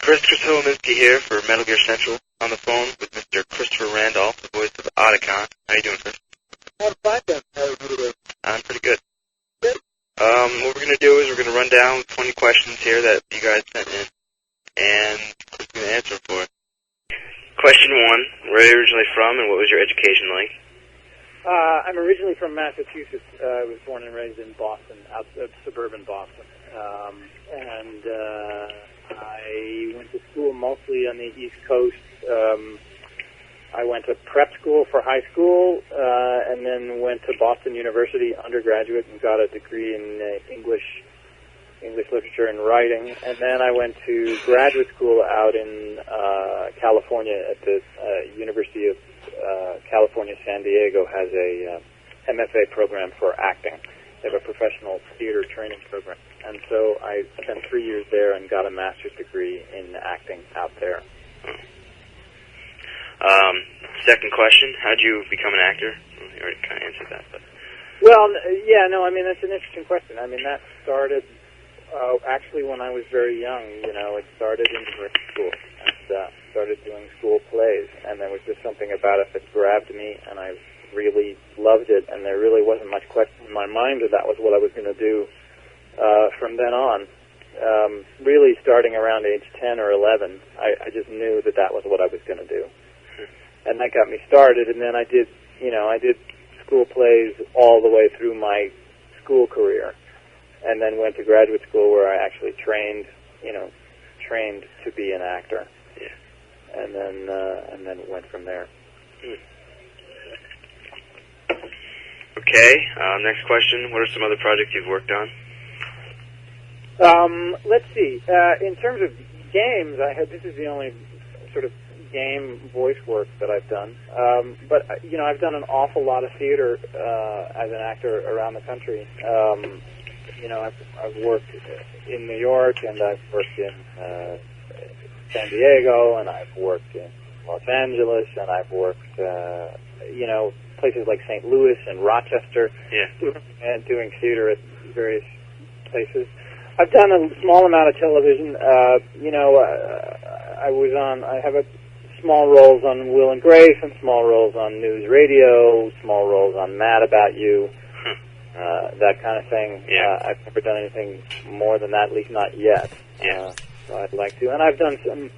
Zimmerman here for Metal Gear Central on the phone with Mr. Christopher Randolph, the voice of Otacon. How you doing, Chris? I'm fine, then. How are you doing? I'm pretty good. Good. What we're going to do is we're going to run down 20 questions here that you guys sent in, and Chris is going to answer for it. Question 1, where are you originally from, and what was your education like? I'm originally from Massachusetts. I was born and raised in Boston, suburban Boston. I went to school mostly on the East Coast. I went to prep school for high school, and then went to Boston University undergraduate and got a degree in English literature and writing. And then I went to graduate school out in California at the University of California, San Diego has a MFA program for acting. They have a professional theater training program. And so I spent 3 years there and got a master's degree in acting out there. Second question, how'd you become an actor? You already kind of answered that. But. Well, yeah, no, I mean, that's an interesting question. I mean, that started actually when I was very young. You know, it started in grade school. And started doing school plays, and there was just something about it that grabbed me, and I really loved it, and there really wasn't much question in my mind that that was what I was going to do from then on. Really starting around age 10 or 11, I just knew that that was what I was going to do. And that got me started, and then I did school plays all the way through my school career, and then went to graduate school where I actually trained to be an actor. Yeah. And then went from there. Okay, next question. What are some other projects you've worked on? Let's see. In terms of games, this is the only sort of game voice work that I've done. But I've done an awful lot of theater as an actor around the country. I've worked in New York, and I've worked in San Diego, and I've worked in Los Angeles, and I've worked, places like St. Louis and Rochester, and doing theater at various places. I've done a small amount of television. I have small roles on Will and Grace, and small roles on News Radio, small roles on Mad About You, that kind of thing. Yeah. I've never done anything more than that, at least not yet. Yeah. So I'd like to. And I've done some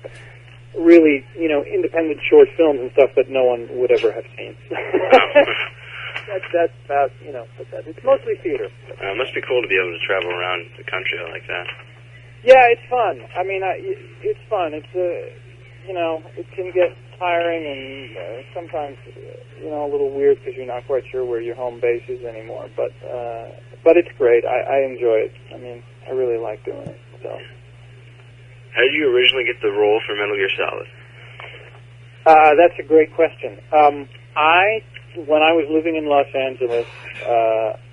really, independent short films and stuff that no one would ever have seen. That's about, but it's mostly theater. It must be cool to be able to travel around the country like that. Yeah, it's fun. I mean, it's fun. It's, it can get tiring and sometimes, a little weird because you're not quite sure where your home base is anymore. But it's great. I enjoy it. I mean, I really like doing it. So. How did you originally get the role for Metal Gear Solid? That's a great question. When I was living in Los Angeles,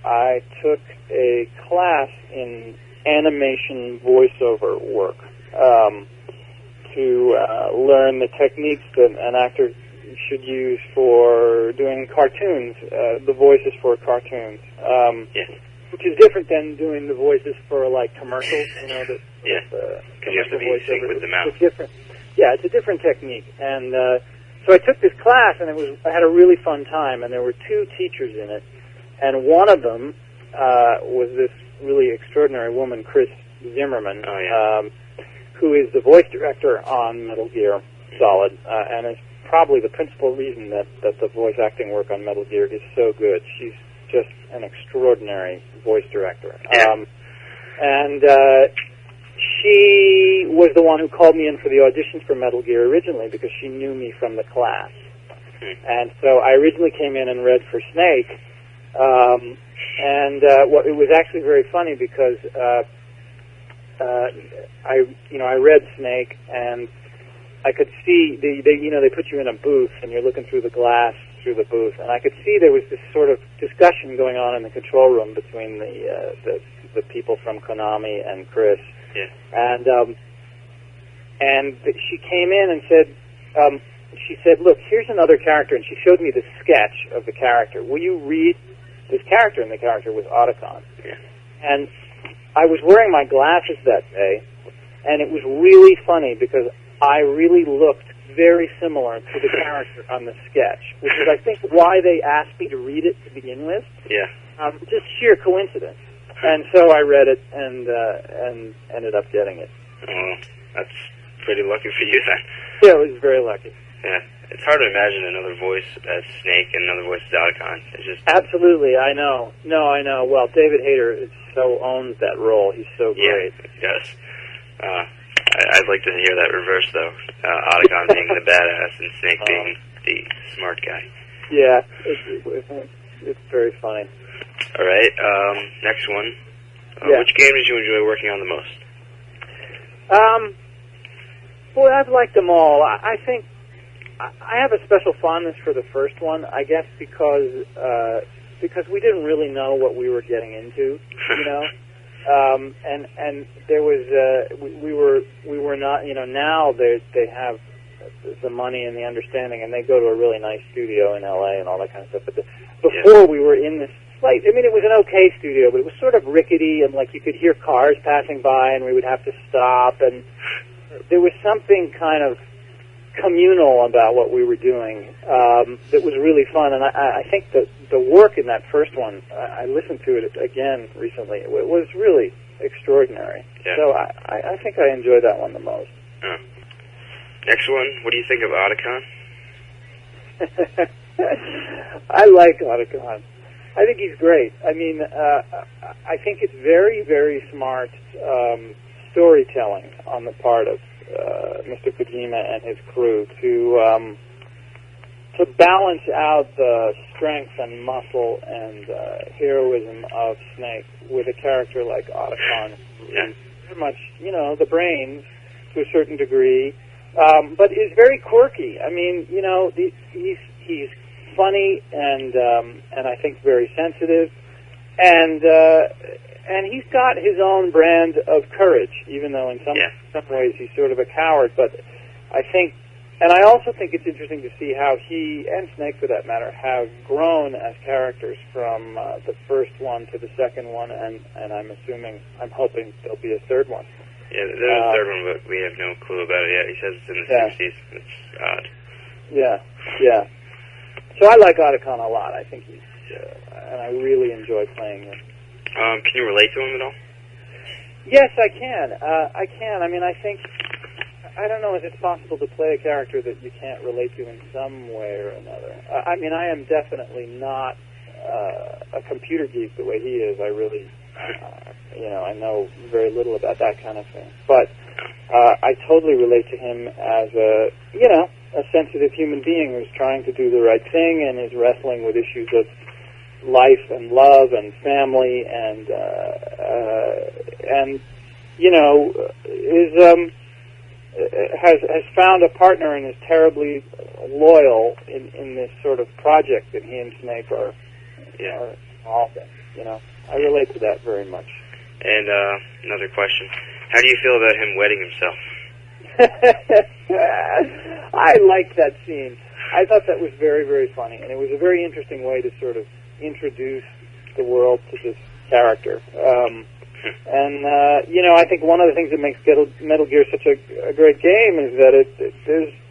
I took a class in animation voiceover work to learn the techniques that an actor should use for doing cartoons, the voices for cartoons. Which is different than doing the voices for, like, commercials, because you have to be in sync with the mouth. It's different. Yeah, it's a different technique. And so I took this class, and I had a really fun time, and there were 2 teachers in it. And one of them was this really extraordinary woman, Kris Zimmerman, who is the voice director on Metal Gear Solid, and is probably the principal reason that the voice acting work on Metal Gear is so good. She's just an extraordinary voice director. She was the one who called me in for the auditions for Metal Gear originally because she knew me from the class. And so I originally came in and read for Snake. It was actually very funny because I read Snake, and I could see they put you in a booth and you're looking through the glass through the booth, and I could see there was this sort of discussion going on in the control room between the people from Konami and Chris. Yeah. And she came in and said, "Look, here's another character," and she showed me the sketch of the character. Will you read this character? And the character was Otacon. Yeah. And I was wearing my glasses that day, and it was really funny because I really looked very similar to the character on the sketch, which is, I think, why they asked me to read it to begin with. Yeah. Just sheer coincidence. And so I read it and ended up getting it. Oh, that's pretty lucky for you then. Yeah, it was very lucky. Yeah. It's hard to imagine another voice as Snake and another voice as Otacon. It's just... Absolutely, I know. No, I know. Well, David Hayter so owns that role. He's so great. Yeah, yes. I'd like to hear that reverse, though. Otacon being the badass and Snake being the smart guy. Yeah, it's very funny. All right, next one. Which game did you enjoy working on the most? Boy, I've liked them all. I think I have a special fondness for the first one, I guess because we didn't really know what we were getting into, you know. And there was we were not, you know. Now they have the money and the understanding, and they go to a really nice studio in L.A. and all that kind of stuff. But before we were in this slight, I mean, it was an okay studio, but it was sort of rickety, and like you could hear cars passing by, and we would have to stop, and there was something kind of communal about what we were doing that was really fun. And I think that the work in that first one, I listened to it again recently, it was really extraordinary. Yeah. So I think I enjoyed that one the most. Oh. Next one, what do you think of Otacon? I like Otacon. I think he's great. I mean, I think it's very, very smart storytelling on the part of Mr. Kojima and his crew to balance out the strength and muscle and heroism of Snake with a character like Otacon, who's very much, you know, the brains to a certain degree, but is very quirky. I mean, you know, he's funny and I think very sensitive, and he's got his own brand of courage, even though in some ways he's sort of a coward. But I think, and I also think it's interesting to see how he, and Snake for that matter, have grown as characters from the first one to the second one, and I'm hoping there'll be a third one. Yeah, there's a third one, but we have no clue about it yet. He says it's in the 60s. It's odd. Yeah, yeah. So I like Otacon a lot. I think he's, and I really enjoy playing him. Can you relate to him at all? Yes, I can. I can. I mean, I think, I don't know if it's possible to play a character that you can't relate to in some way or another. I mean, I am definitely not a computer geek the way he is. I really, you know, I know very little about that kind of thing. But I totally relate to him as a, you know, a sensitive human being who's trying to do the right thing and is wrestling with issues of life and love and family and you know, has found a partner and is terribly loyal in this sort of project that he and Snake are involved in. You know, I relate to that very much. And another question: how do you feel about him wetting himself? I liked that scene. I thought that was very, very funny, and it was a very interesting way to sort of introduce the world to this character. And you know, I think one of the things that makes Metal Gear such a great game is that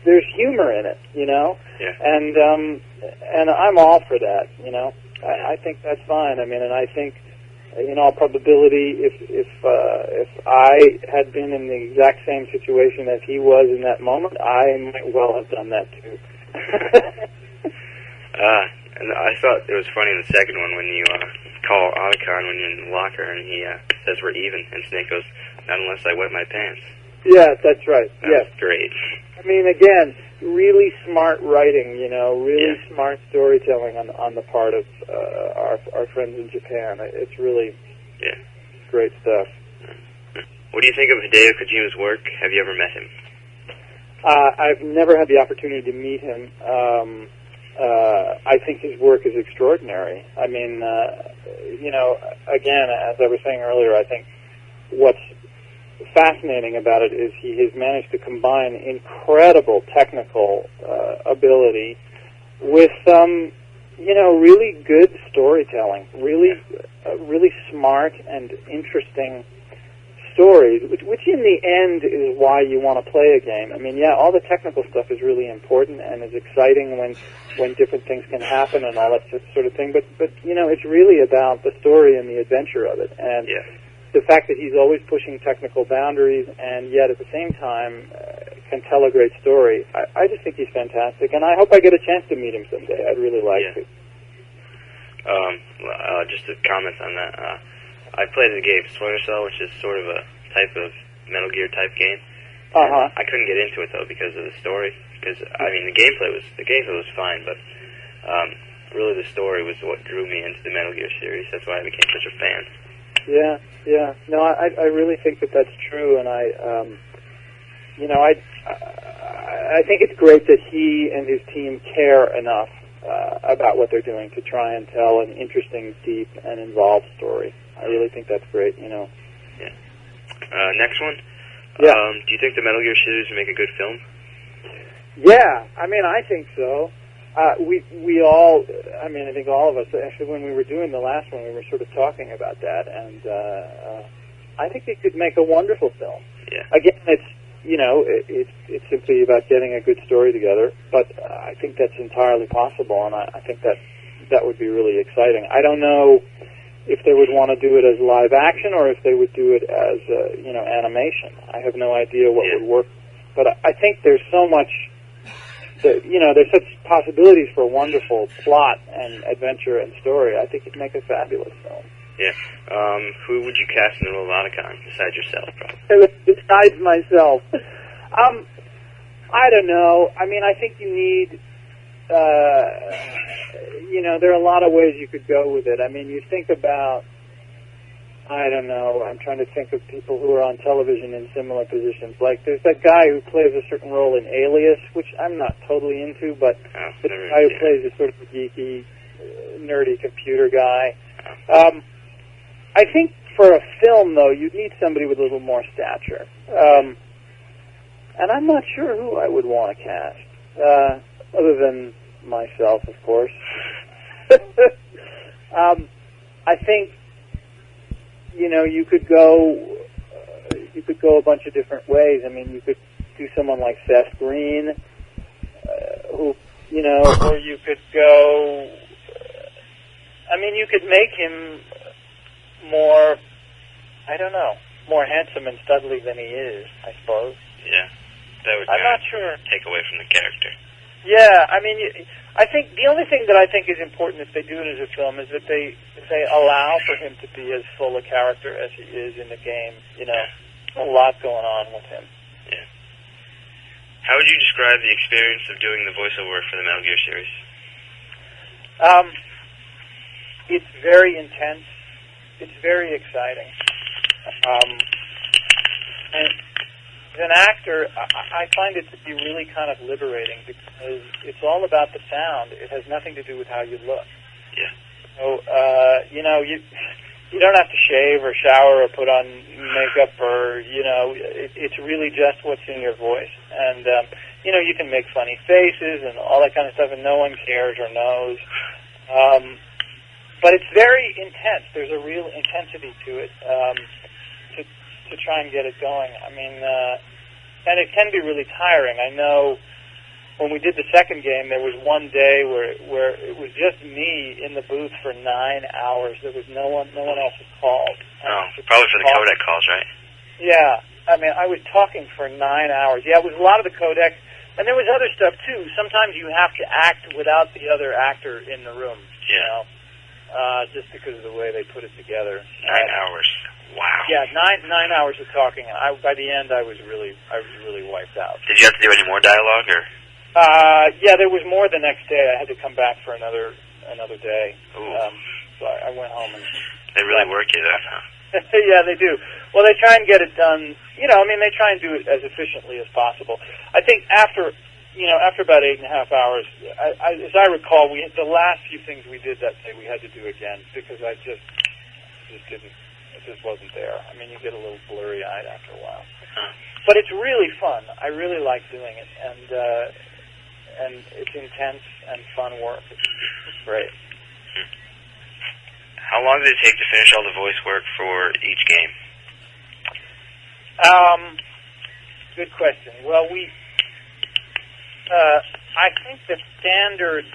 there's humor in it, you know. Yeah. And I'm all for that, you know. I think that's fine. I mean, and I think, in all probability, if I had been in the exact same situation as he was in that moment, I might well have done that too. And I thought it was funny in the second one when you call Otacon when you're in the locker and he says we're even, and Snake goes, not unless I wet my pants. Yeah, that's right. That's great. I mean, again, really smart writing, you know, really smart storytelling on the part of our friends in Japan. It's really great stuff. What do you think of Hideo Kojima's work? Have you ever met him? I've never had the opportunity to meet him. I think his work is extraordinary. I mean, you know, again, as I was saying earlier, I think what's fascinating about it is he has managed to combine incredible technical ability with you know, really good storytelling, really smart and interesting stories, which in the end is why you want to play a game. I mean, yeah, all the technical stuff is really important and is exciting when different things can happen and all that sort of thing. But you know, it's really about the story and the adventure of it. And the fact that he's always pushing technical boundaries and yet at the same time can tell a great story, I just think he's fantastic. And I hope I get a chance to meet him someday. I'd really like to. Just to comment on that, I played the game Splinter Cell, which is sort of a type of Metal Gear type game. I couldn't get into it though because of the story. Because I mean, the gameplay was fine, but really the story was what drew me into the Metal Gear series. That's why I became such a fan. Yeah. No, I really think that that's true, and I think it's great that he and his team care enough about what they're doing to try and tell an interesting, deep, and involved story. I really think that's great, you know. Yeah. Next one. Yeah. Do you think the Metal Gear series would make a good film? Yeah, I mean, I think so. We all, I mean, I think all of us, actually, when we were doing the last one, we were sort of talking about that, and I think it could make a wonderful film. Yeah. Again, it's, you know, it's simply about getting a good story together, but I think that's entirely possible, and I think that would be really exciting. I don't know if they would want to do it as live action or if they would do it as, you know, animation. I have no idea what would work, but I think there's so much, you know, there's such possibilities for wonderful plot and adventure and story. I think it'd make a fabulous film. Yeah. Who would you cast in the role of Otacon besides yourself, probably? Besides myself. I don't know. I mean, I think you need, you know, there are a lot of ways you could go with it. I mean, you think about, I don't know, I'm trying to think of people who are on television in similar positions. Like, there's that guy who plays a certain role in Alias, which I'm not totally into, but the guy who plays a sort of geeky, nerdy computer guy. I think for a film, though, you'd need somebody with a little more stature. And I'm not sure who I would want to cast, other than myself, of course. I think, you know, you could go a bunch of different ways. I mean, you could do someone like Seth Green, who, you know, or you could go, I mean, you could make him more, I don't know, more handsome and studly than he is, I suppose. Yeah, that would I'm not sure. Take away from the character. Yeah, I mean, I think the only thing that I think is important if they do it as a film is that they allow for him to be as full a character as he is in the game. You know, a lot going on with him. Yeah. How would you describe the experience of doing the voiceover work for the Metal Gear series? It's very intense. It's very exciting. And as an actor, I find it to be really kind of liberating because it's all about the sound. It has nothing to do with how you look. Yeah. So, you know, you don't have to shave or shower or put on makeup or, you know, it's really just what's in your voice. And, you know, you can make funny faces and all that kind of stuff and no one cares or knows. But it's very intense. There's a real intensity to it to try and get it going. I mean, and it can be really tiring. I know when we did the second game, there was one day where it was just me in the booth for 9 hours. There was no one else was called. Oh, probably for the codec calls, right? Yeah. I mean, I was talking for 9 hours. Yeah, it was a lot of the codec. And there was other stuff, too. Sometimes you have to act without the other actor in the room. Yeah. You know? Just because of the way they put it together. 9 hours. Wow. Yeah, 9 hours of talking. By the end, I was really wiped out. Did you have to do any more dialogue, or? Yeah, there was more the next day. I had to come back for another day. Ooh. So I went home and. They really work you then, huh? Yeah, they do. Well, they try and get it done. You know, I mean, they try and do it as efficiently as possible. I think after about 8.5 hours, as I recall, the last few things we did that day we had to do again because I just didn't. It just wasn't there. I mean, you get a little blurry-eyed after a while. But it's really fun. I really like doing it, and it's intense and fun work. It's great. How long did it take to finish all the voice work for each game? Good question. Well, I think the standard,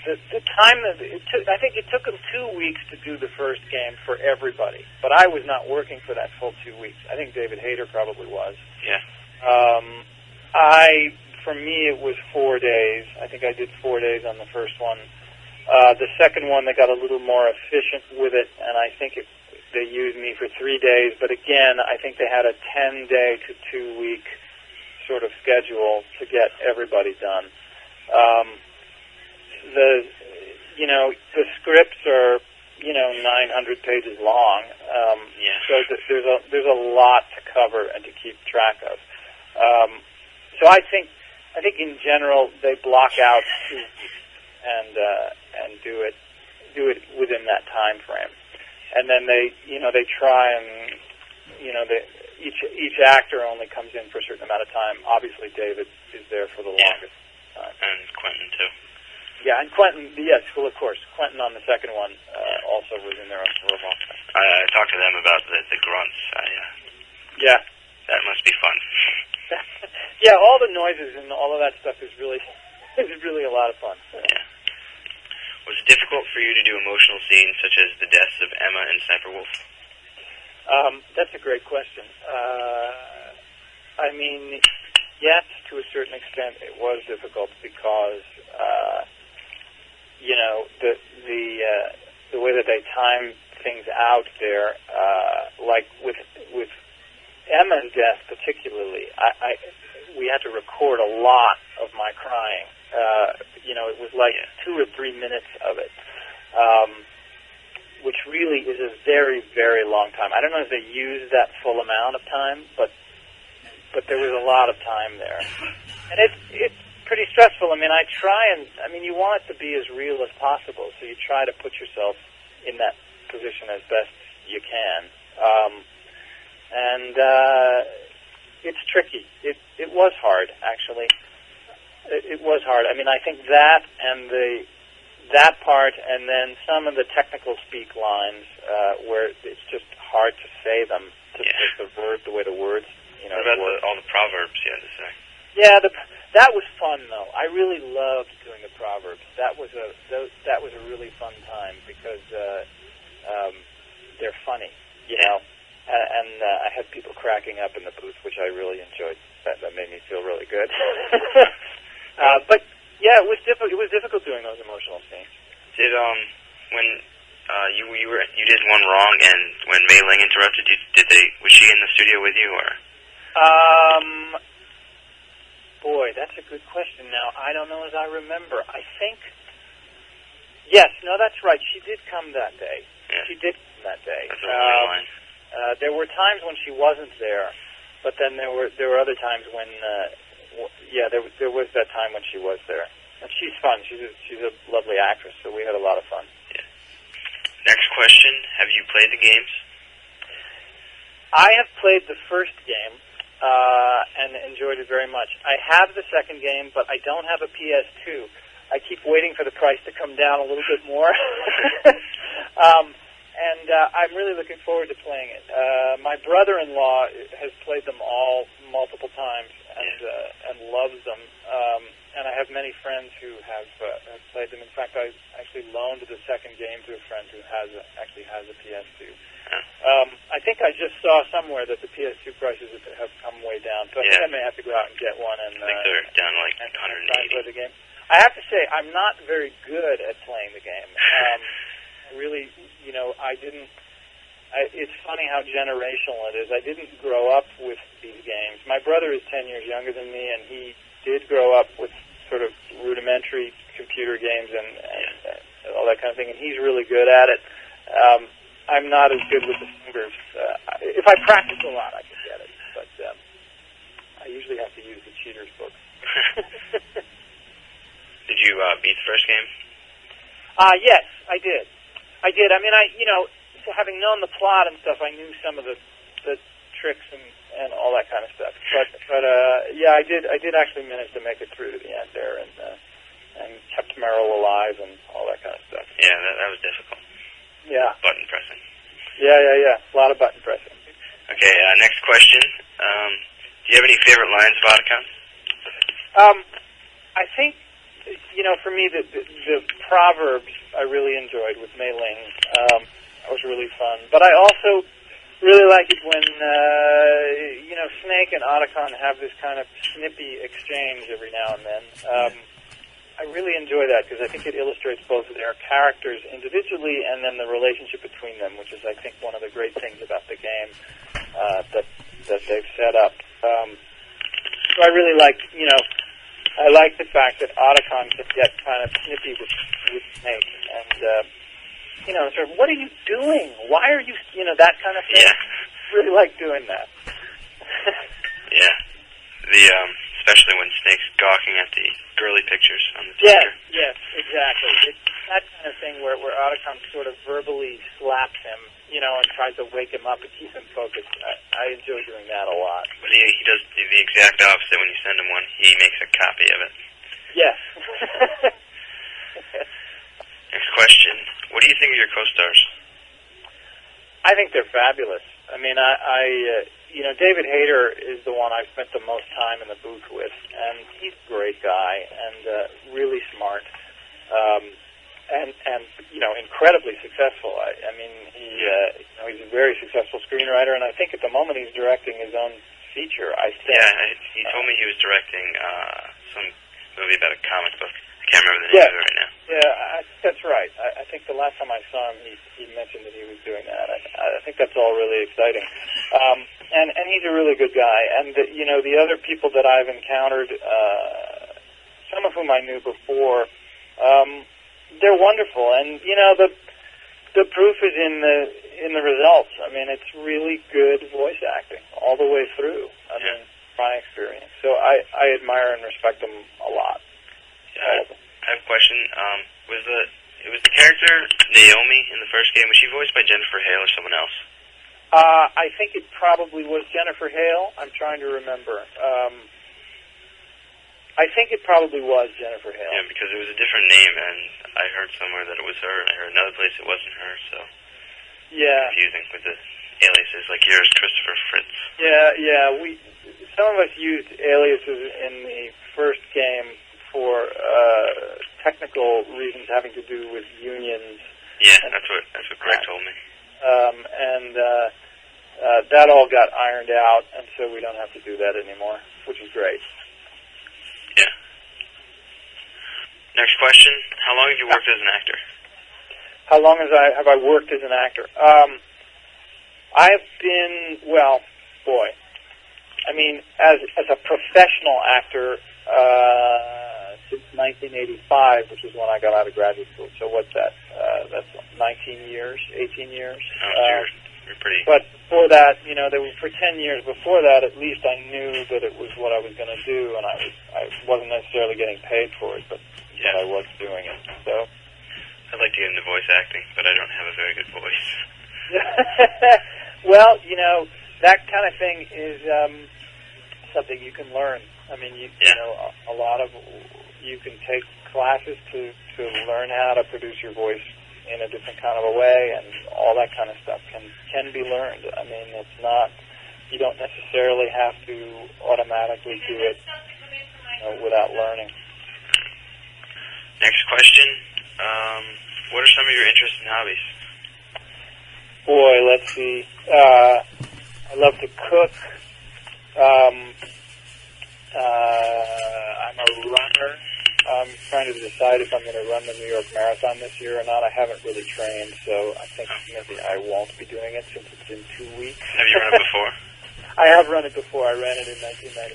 the time that it took, I think it took them 2 weeks to do the first game for everybody. But I was not working for that full 2 weeks. I think David Hayter probably was. Yeah. For me, it was 4 days. I think I did 4 days on the first one. The second one, they got a little more efficient with it, and I think they used me for 3 days. But again, I think they had a 10-day to 2-week sort of schedule to get everybody done. The scripts are 900 pages long. So there's a lot to cover and to keep track of. So I think in general they block out 2 weeks and do it within that time frame, and then they try and each actor only comes in for a certain amount of time. Obviously, David is there for the longest time, and Quentin too. Yeah, and Quentin, yes, well, of course, Quentin on the second one also was in there for a long time. I talked to them about the grunts. Yeah, that must be fun. Yeah, all the noises and all of that stuff is really a lot of fun. Yeah. Was it difficult for you to do emotional scenes such as the deaths of Emma and Sniper Wolf? That's a great question. I mean, yes, to a certain extent, it was difficult because the way that they time things out there, like with Emma's death particularly, we had to record a lot of my crying. It was like 2 or 3 minutes of it, which really is a very, very long time. I don't know if they used that full amount of time, but there was a lot of time there. And it's pretty stressful. I mean, you want it to be as real as possible, so you try to put yourself in that position as best you can. It's tricky. It was hard, actually. It was hard. I mean, I think that and that part, and then some of the technical speak lines where it's just hard to say them, the way the words, What about all the proverbs you had to say? Yeah, that was fun though. I really loved doing the proverbs. That was a really fun time because they're funny, and I had people cracking up in the booth, which I really enjoyed. That made me feel really good. But yeah, it was difficult. It was difficult doing those emotional scenes. Did when you did one wrong, and when Mei Ling interrupted you, was she in the studio with you, or? Boy, that's a good question. Now I don't know as I remember. I think yes, no, that's right. She did come that day. Yeah. She did come that day. That's a long line. There were times when she wasn't there, but then there were other times when. There was that time when she was there. And she's fun. She's a lovely actress, so we had a lot of fun. Yeah. Next question, have you played the games? I have played the first game and enjoyed it very much. I have the second game, but I don't have a PS2. I keep waiting for the price to come down a little bit more. And I'm really looking forward to playing it. My brother-in-law has played them all multiple times and loves them. And I have many friends who have played them. In fact, I actually loaned the second game to a friend who actually has a PS2. I think I just saw somewhere that the PS2 prices have come way down, so I think I may have to go out and get one. And I think they're down to like 180. Play the game. I have to say, I'm not very good at playing the game. Really, I didn't. It's funny how generational it is. I didn't grow up with these games. My brother is 10 years younger than me, and he did grow up with sort of rudimentary computer games and all that kind of thing, and he's really good at it. I'm not as good with the fingers. If I practice a lot, I can get it, but I usually have to use the cheater's books. Did you beat the first game? Yes, I did. I mean, so having known the plot and stuff, I knew some of the tricks and all that kind of stuff. But I did actually manage to make it through to the end there and kept Meryl alive and all that kind of stuff. Yeah, that was difficult. Yeah. Button pressing. Yeah. A lot of button pressing. Next question. Do you have any favorite lines of Otacon? I think, for me, the proverbs I really enjoyed with Mei Ling. That was really fun. But I also really like it when, Snake and Otacon have this kind of snippy exchange every now and then. I really enjoy that because I think it illustrates both their characters individually and then the relationship between them, which is, I think, one of the great things about the game that they've set up. So I really like, I like the fact that Otacon can get kind of snippy with Snake and, sort of, what are you doing? Why are you, that kind of thing. Yeah. Really like doing that. Yeah. Especially when Snake's gawking at the girly pictures on the Twitter. Yes, exactly. It's that kind of thing where Otacon sort of verbally slaps him, and tries to wake him up and keep him focused. I enjoy doing that a lot. But he does the exact opposite when you send him one. He makes a copy of it. Yes. Next question. What do you think of your co-stars? I think they're fabulous. I mean, David Hayter is the one I've spent the most time in the booth with, and he's a great guy and really smart, and incredibly successful. I mean, he's a very successful screenwriter, and I think at the moment he's directing his own feature. Yeah, he told me he was directing some movie about a comic book. I can't remember the name of it right now. Yeah, that's right. I think the last time I saw him, he mentioned that he was doing that. I think that's all really exciting. And he's a really good guy. And, the other people that I've encountered, some of whom I knew before, they're wonderful. And, the proof is in the results. I mean, it's really good voice acting all the way through. I mean, my experience. So I admire and respect them a lot. I have a question. It was the character Naomi in the first game. Was she voiced by Jennifer Hale or someone else? I think it probably was Jennifer Hale. I'm trying to remember. I think it probably was Jennifer Hale. Yeah, because it was a different name, and I heard somewhere that it was her, and I heard another place it wasn't her. So confusing with the aliases like yours, Christopher Fritz. Yeah. Some of us used aliases in the first game for technical reasons having to do with unions. Yeah, that's what Greg told me. And that all got ironed out, and so we don't have to do that anymore, which is great. Yeah. Next question: how long have you worked as an actor? How long have I worked as an actor? I've been, I mean, as a professional actor. Since 1985, which is when I got out of graduate school. So what's that? That's 19 years, 18 years. Oh, you're pretty... But before that, for 10 years before that, at least I knew that it was what I was going to do, and I wasn't necessarily getting paid for it, but I was doing it. So I'd like to get into voice acting, but I don't have a very good voice. Well, that kind of thing is something you can learn. I mean, a lot of you can take classes to learn how to produce your voice in a different kind of a way, and all that kind of stuff can be learned. I mean, it's not, you don't necessarily have to automatically do it without learning. Next question. What are some of your interests and hobbies? Boy, let's see. I love to cook. I'm a runner. I'm trying to decide if I'm going to run the New York Marathon this year or not. I haven't really trained, so I think maybe I won't be doing it since it's in 2 weeks. Have you run it before? I have run it before. I ran it in 1999.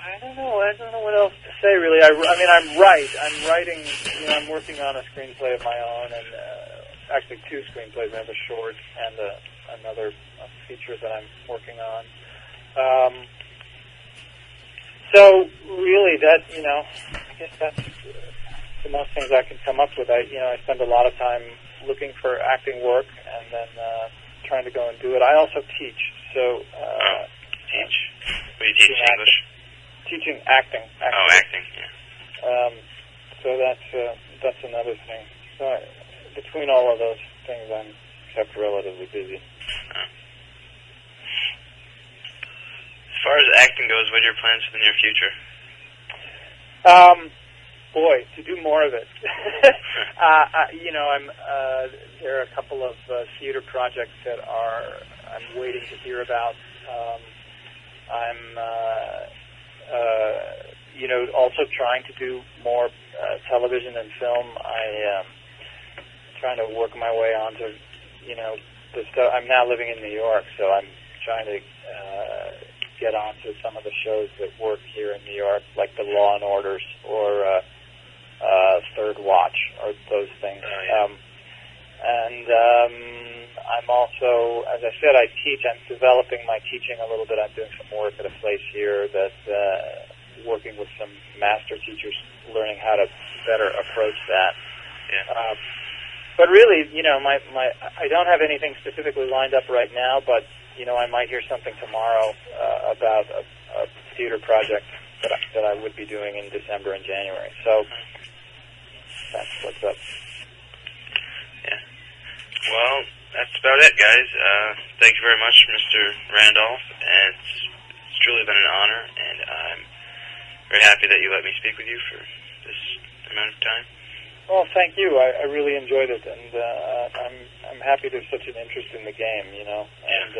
I don't know what else to say, really. I mean, I'm writing, I'm working on a screenplay of my own, and actually 2 screenplays. I have a short and another feature that I'm working on. So, really, I guess that's the most things I can come up with. I spend a lot of time looking for acting work and then trying to go and do it. I also teach, so... Teach? What do you teach, English? teaching acting. Oh, acting, yeah. So that's another thing. So between all of those things, I'm kept relatively busy. As far as acting goes, what are your plans for the near future? Boy, to do more of it. There are a couple of theater projects that I'm waiting to hear about. I'm also trying to do more television and film. I'm trying to work my way onto, the stuff. I'm now living in New York, so I'm trying to get onto some of the shows that work here in New York, like the Law and Orders or Third Watch, or those things. Oh, yeah. I'm also, as I said, I teach. I'm developing my teaching a little bit. I'm doing some work at a place here that's working with some master teachers, learning how to better approach that. Yeah. But really, I don't have anything specifically lined up right now, but I might hear something tomorrow about a theater project that I would be doing in December and January. So that's what's up. Yeah. Well, that's about it, guys. Thank you very much, Mr. Randolph, and it's truly been an honor, and I'm very happy that you let me speak with you for this amount of time. Well, thank you. I really enjoyed it, and I'm happy there's such an interest in the game, and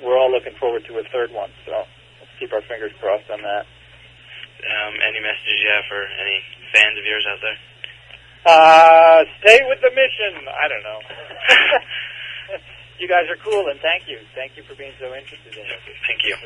we're all looking forward to a third one, so let's keep our fingers crossed on that. Any messages you have for any fans of yours out there? Stay with the mission. I don't know. You guys are cool, and thank you. Thank you for being so interested in it. Thank you.